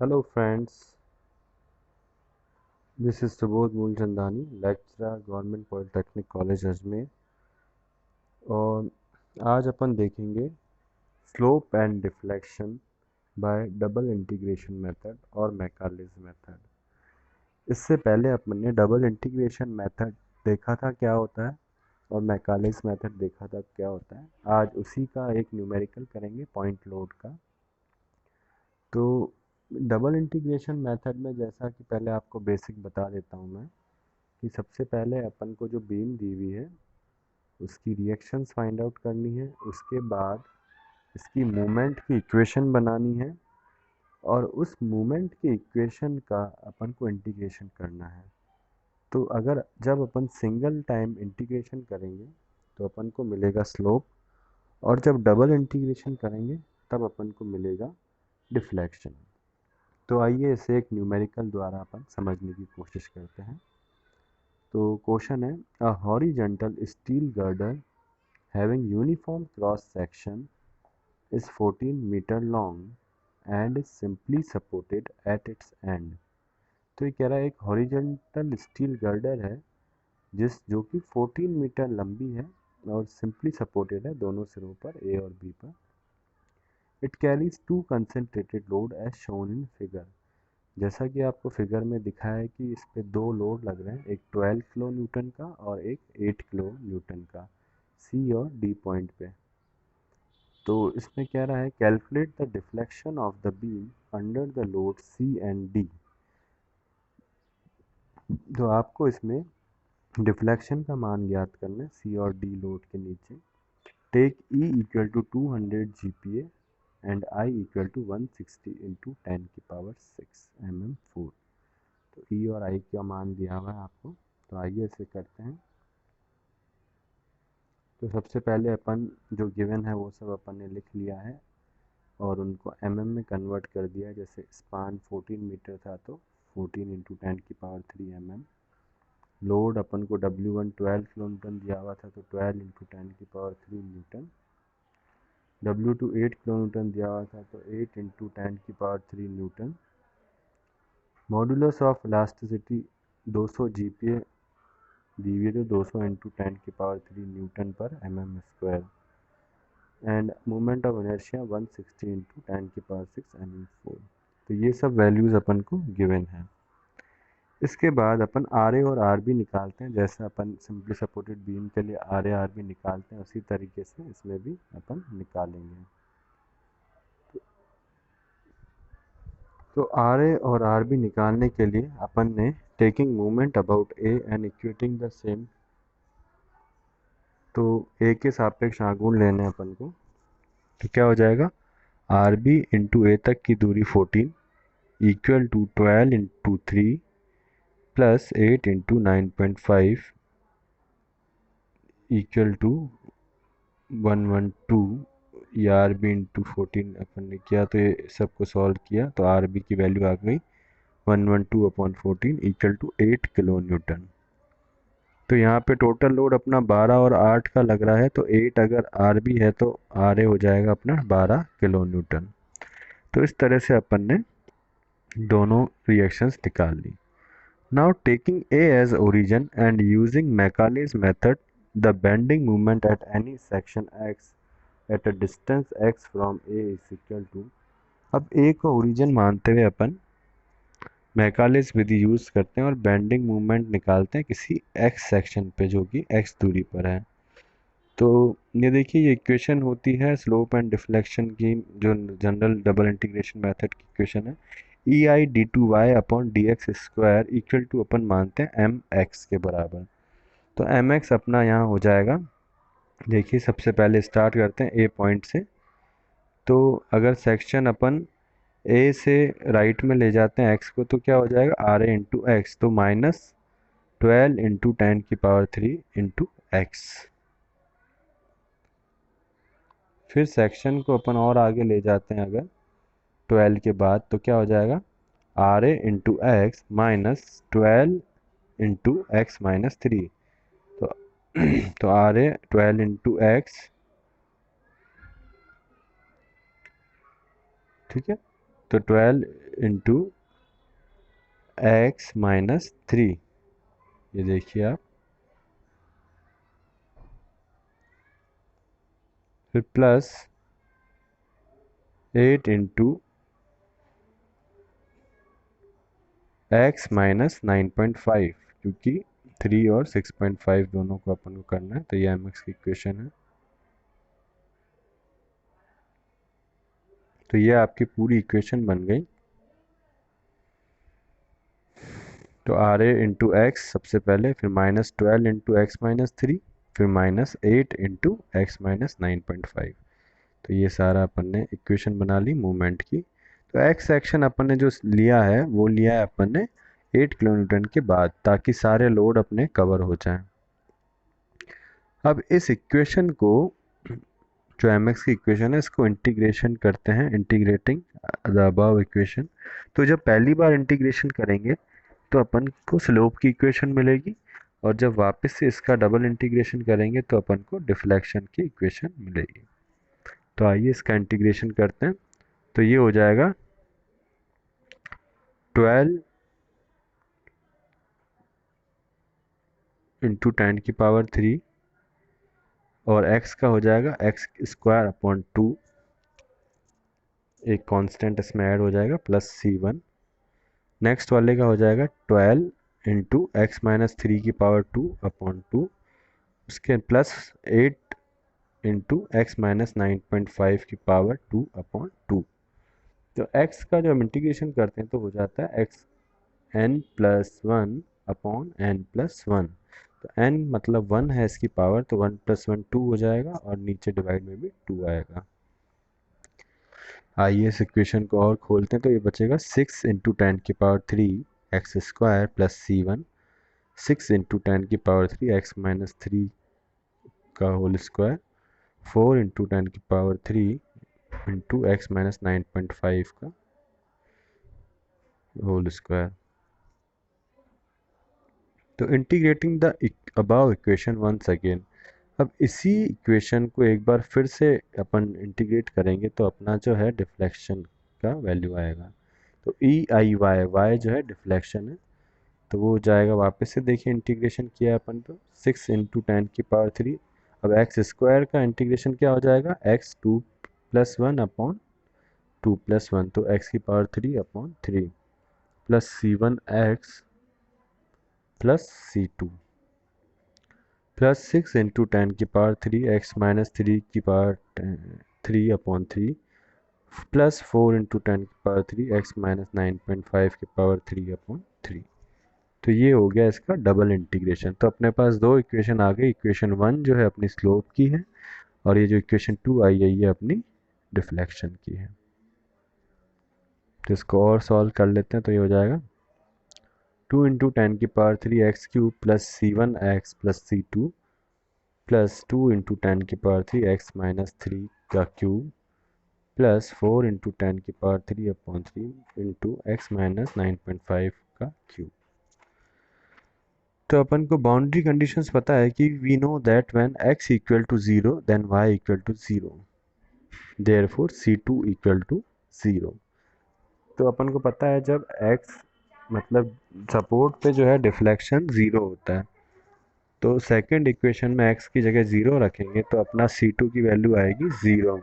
Hello friends, this is Subodh Moolchandani, lecturer government polytechnic college Ajmer. और आज अपन देखेंगे slope and deflection bye double integration method और Macaulay's method. इससे पहले अपन ने डबल इंटीग्रेशन मेथड देखा था क्या होता है और मैकालेज मेथड देखा था क्या होता है। आज उसी का एक न्यूमेरिकल करेंगे पॉइंट लोड का। तो डबल इंटीग्रेशन मेथड में जैसा कि पहले आपको बेसिक बता देता हूँ मैं कि सबसे पहले अपन को जो बीम दी हुई है उसकी रिएक्शंस फाइंड आउट करनी है, उसके बाद इसकी मूवमेंट की इक्वेशन बनानी है और उस मूवमेंट की इक्वेशन का अपन को इंटीग्रेशन करना है। तो अगर जब अपन सिंगल टाइम इंटीग्रेशन करेंगे तो अपन को मिलेगा स्लोप, और जब डबल इंटीग्रेशन करेंगे तब अपन को मिलेगा डिफ्लेक्शन। तो आइए इसे एक न्यूमेरिकल द्वारा अपन समझने की कोशिश करते हैं। तो क्वेश्चन है, a horizontal steel girder having uniform cross section is 14 meter long and is simply supported at its end। तो ये कह रहा है एक हॉरिजॉन्टल स्टील गर्डर है जो कि 14 मीटर लंबी है और सिंपली सपोर्टेड है दोनों सिरों पर, ए और बी पर। It carries two concentrated load as shown in figure. जैसा कि आपको फिगर में दिखाया है कि इस पे दो लोड लग रहे हैं, एक 12 किलो न्यूटन का और एक 8 किलो न्यूटन का, सी और डी पॉइंट पे। तो इसमें कह रहा है calculate the deflection of the beam under the load C and D. तो आपको इसमें डिफ्लेक्शन का मान ज्ञात करना है सी और डी लोड के नीचे। Take E equal to 200 GPa and I equal to 160 into 10⁶mm4। तो ई और आई का मान दिया हुआ है आपको। तो आइए इसे करते हैं। तो सबसे पहले अपन जो गिवन है वो सब अपन ने लिख लिया है और उनको में कन्वर्ट कर दिया। जैसे स्पान 14 मीटर था तो 14 इंटू 10⁻³ लोड अपन को W1 12 किलो न्यूटन दिया हुआ था तो 12 into 10⁻³ Newton. W2 8 kilo Newton दिया हुआ था तो 8 into 10⁻³ Newton. Modulus of elasticity 200 GPa दी हुई तो 200 इंटू 10⁻³ न्यूटन पर mm²। End moment of inertia 160 into 10⁶mm4। तो ये सब वैल्यूज़ अपन को गिवन है। इसके बाद अपन आर ए और आर बी निकालते हैं। जैसे अपन सिंपली सपोर्टेड बीम के लिए आर ए आर बी निकालते हैं उसी तरीके से इसमें भी अपन निकालेंगे। तो आर ए और आर बी निकालने के लिए अपन ने taking moment about A and equating the same, तो ए के सापेक्ष आघूर्ण लेने अपन को। तो क्या हो जाएगा, आर बी इंटू ए तक की दूरी 14 equal to 12 into 3 plus 8 into 9.5 equal to 112। ये आर बी इंटू 14 अपन ने किया तो ये सबको सॉल्व किया तो आर बी की वैल्यू आ गई 112/14 इक्वल टू 8 किलो न्यूटन। तो यहाँ पे टोटल लोड अपना 12 और 8 का लग रहा है, तो 8 अगर आर बी है तो आर ए हो जाएगा अपना 12 किलो न्यूटन। तो इस तरह से अपन ने दोनों रिएक्शंस निकाल ली। Now taking A as origin and using Macaulay's method, the bending moment at any section x at a distance x from A is equal to। अब A को ओरिजिन मानते हुए अपन मैकालेस विधि यूज करते हैं और बेंडिंग मूवमेंट निकालते हैं किसी x सेक्शन पे जो कि x दूरी पर है। तो ये देखिए ये इक्वेशन होती है स्लोप एंड डिफ्लेक्शन की, जो जनरल डबल इंटीग्रेशन मेथड की इक्वेशन है। E I d two y upon d x square equal to अपन मानते हैं एम एक्स के बराबर। तो एम एक्स अपना यहाँ हो जाएगा। देखिए सबसे पहले स्टार्ट करते हैं ए पॉइंट से। तो अगर सेक्शन अपन ए से राइट में ले जाते हैं एक्स को तो क्या हो जाएगा, आर ए इंटू एक्स, तो -12 इंटू 10⁻³ इंटू एक्स। फिर सेक्शन को अपन और आगे ले जाते हैं अगर 12 के बाद तो क्या हो जाएगा, R A into x -12 into x -3। तो तो आर ए 12 इंटू एक्स, ठीक है। तो 12 इंटू एक्स माइनस 3, ये देखिए आप, फिर प्लस 8 इंटू एक्स माइनस 9.5, क्योंकि 3 और 6.5 दोनों को अपन को करना है, तो ये एम एक्स की इक्वेशन है। तो ये आपकी पूरी इक्वेशन बन गई। तो आर ए इंटू एक्स सबसे पहले, फिर -12 इंटू एक्स माइनस 3, फिर -8 इंटू एक्स माइनस 9.5। तो ये सारा अपन ने इक्वेशन बना ली मूवमेंट की। तो एक्स एक्शन अपन ने जो लिया है वो लिया है अपन ने 8 किलोन्यूटन के बाद, ताकि सारे लोड अपने कवर हो जाएं। अब इस इक्वेशन को, जो एम एक्स की इक्वेशन है, इसको इंटीग्रेशन करते हैं, इंटीग्रेटिंग द अबव इक्वेशन। तो जब पहली बार इंटीग्रेशन करेंगे तो अपन को स्लोप की इक्वेशन मिलेगी, और जब वापस से इसका डबल इंटीग्रेशन करेंगे तो अपन को डिफ्लेक्शन की इक्वेशन मिलेगी। तो आइए इसका इंटीग्रेशन करते हैं। तो ये हो जाएगा 12 इंटू 10⁻³ और x का हो जाएगा x²/2, एक कांस्टेंट इसमें ऐड हो जाएगा, प्लस C1। नेक्स्ट वाले का हो जाएगा 12 इंटू x−3⁻²/2, उसके प्लस 8 इंटू x−9.5⁻²/2। तो x का जो हम इंटीग्रेशन करते हैं तो हो जाता है xn+1/n+1। तो n मतलब 1 है इसकी पावर, तो 1 + 1 2 हो जाएगा, और नीचे डिवाइड में भी 2 आएगा। आइए इस इक्वेशन को और खोलते हैं। तो ये बचेगा 6 into 10⁻³ x² plus C1, 6 into 10⁻³ x−3 का whole square, 4 into 10⁻³ into x−9.5 का होल स्क्वायर। तो integrating the above equation once again. अब इसी इक्वेशन को एक बार फिर से अपन इंटीग्रेट करेंगे तो अपना जो है डिफ्लेक्शन का वैल्यू आएगा। तो EIY जो है डिफ्लेक्शन है, तो वो जाएगा वापस से, देखिए इंटीग्रेशन किया अपन तो 6 इंटू 10⁻³। अब x² का इंटीग्रेशन क्या हो जाएगा, x2+1/2+1, तो x⁻³ plus C1x plus C2 plus 6 into 10⁻³ x−3⁻³ plus 4 into 10⁻³ x−9.5⁻³ तो ये हो गया इसका डबल इंटीग्रेशन। तो अपने पास दो इक्वेशन आ गई। इक्वेशन 1 जो है अपनी स्लोप की है, और ये जो इक्वेशन 2 आई है ये अपनी डिफ्लेक्शन की है। तो इसको और सॉल्व कर लेते हैं। तो ये हो जाएगा 2 into 10⁻³ x³ plus C1x plus C2 plus 2 into 10⁻³ x−3 का cube plus 4 into 10⁻³ into x−9.5 का क्यूब। तो अपन को बाउंड्री कंडीशंस पता है कि we know that when x equal to 0 then y equal to 0, therefore C2 equal to 0। तो अपन को पता है जब x मतलब सपोर्ट पे जो है डिफ्लेक्शन 0 होता है, तो सेकंड इक्वेशन में x की जगह 0 रखेंगे तो अपना C2 की वैल्यू आएगी 0।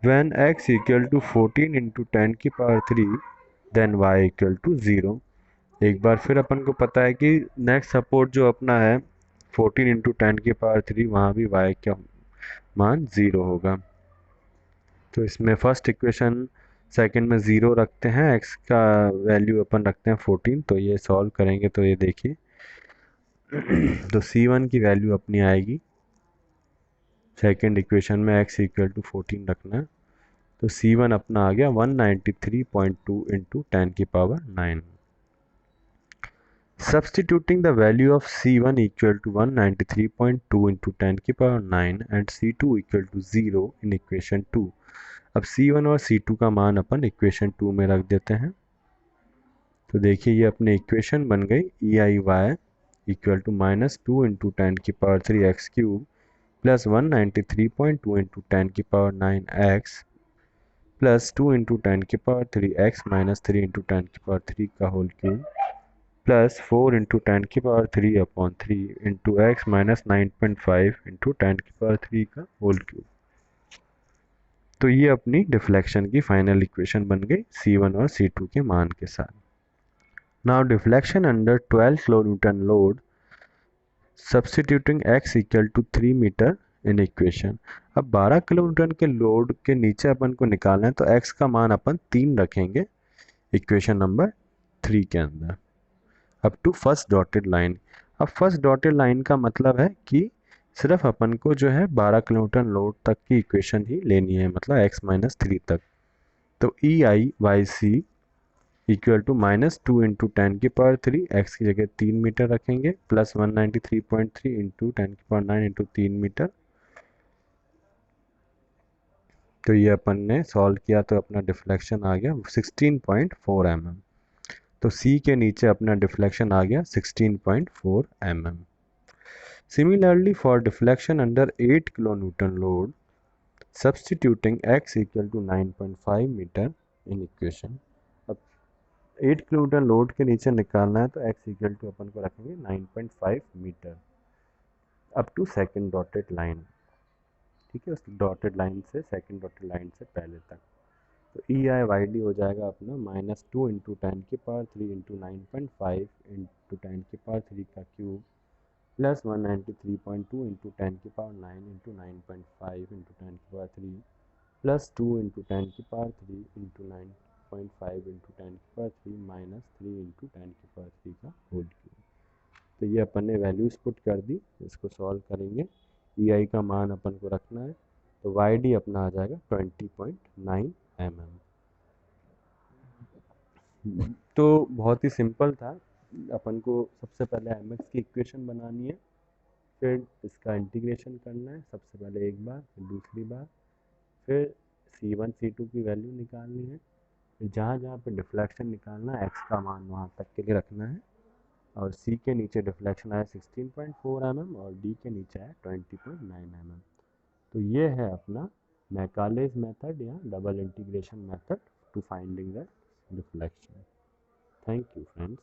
When x equal to 14 into 10⁻³ then y equal to 0। एक बार फिर अपन को पता है कि नेक्स्ट सपोर्ट जो अपना है 14 इंटू 10⁻³ वहाँ भी y का मान 0 होगा। तो इसमें फर्स्ट इक्वेशन सेकंड में 0 रखते हैं, x का वैल्यू अपन रखते हैं 14। तो ये सॉल्व करेंगे तो ये देखिए तो C1 की वैल्यू अपनी आएगी, सेकंड इक्वेशन में x इक्वल टू 14 रखना है, तो C1 अपना आ गया 193.2 into 10⁹। Substituting the value of C1 equal to 193.2 into 10⁹ and C2 equal to 0 in equation 2। अब C1 और C2 का मान अपन इक्वेशन 2 में रख देते हैं। तो देखिए ये अपनी इक्वेशन बन गई EIY equal to -2 into 10⁻³ x³ plus 193.2 into 10⁹x plus 2 into 10⁻³ x minus 3 into 10⁻³ का whole cube plus 4 into 10⁻³ into x minus 9.5 into 10⁻³ का होल क्यूब। तो ये अपनी डिफ्लेक्शन की फाइनल इक्वेशन बन गई C1 और C2 के मान के साथ। Now deflection under 12 kilonewton load substituting x equal to 3 metre in equation. अब 12 किलोन्यूटन के लोड के नीचे अपन को निकालना है, तो x का मान अपन 3 रखेंगे इक्वेशन नंबर 3 के अंदर up to first dotted line. अब फर्स्ट डॉटेड लाइन का मतलब है कि सिर्फ अपन को जो है 12 किलोन्यूटन लोड तक की इक्वेशन ही लेनी है, मतलब x माइनस 3 तक। तो E I y c equal to minus 2 into 10⁻³ x की जगह 3 मीटर रखेंगे प्लस 193.3 इंटू 10⁹ इंटू 3 मीटर। तो ये अपन ने सॉल्व किया तो अपना डिफ्लेक्शन आ गया 16.4 mm। तो C के नीचे अपना डिफ्लेक्शन आ गया 16.4 mm। Similarly for deflection under 8 kilonewton load substituting x equal to 9.5 metre in equation. 8 kilometre load के नीचे निकालना है, तो x इक्वल टू अपन को रखेंगे 9.5 metre up to second dotted line. ठीक है, उस डॉटेड लाइन से सेकंड डॉटेड लाइन से पहले तक। तो ई आई वाई डी हो जाएगा अपना माइनस 2 इंटू 10⁻³ इंटू 9.5 इंटू 10⁻³ का cube plus 193.2 into 10⁹ into 9.5 into 10⁻³ plus 2 into 10⁻³ into 9.5 into 10⁻³ minus 3 into 10⁻³ का होल क्यूब। तो ये अपन ने वैल्यूज़ पुट कर दी, इसको सॉल्व करेंगे। ई आई का मान अपन को रखना है, तो वाई डी अपना आ जाएगा 20.9 mm। तो बहुत ही सिंपल था। अपन को सबसे पहले एम एक्स की इक्वेशन बनानी है, फिर इसका इंटीग्रेशन करना है, सबसे पहले एक बार, फिर दूसरी बार, फिर C1 C2 की वैल्यू निकालनी है, फिर जहाँ जहाँ पे डिफ्लेक्शन निकालना है x का मान वहाँ तक के लिए रखना है। और C के नीचे डिफ्लेक्शन आया 16.4 mm और D के नीचे आया 20.9 mm। तो ये है अपना मैकालेज मेथड या double integration method to finding the deflection. Thank you friends.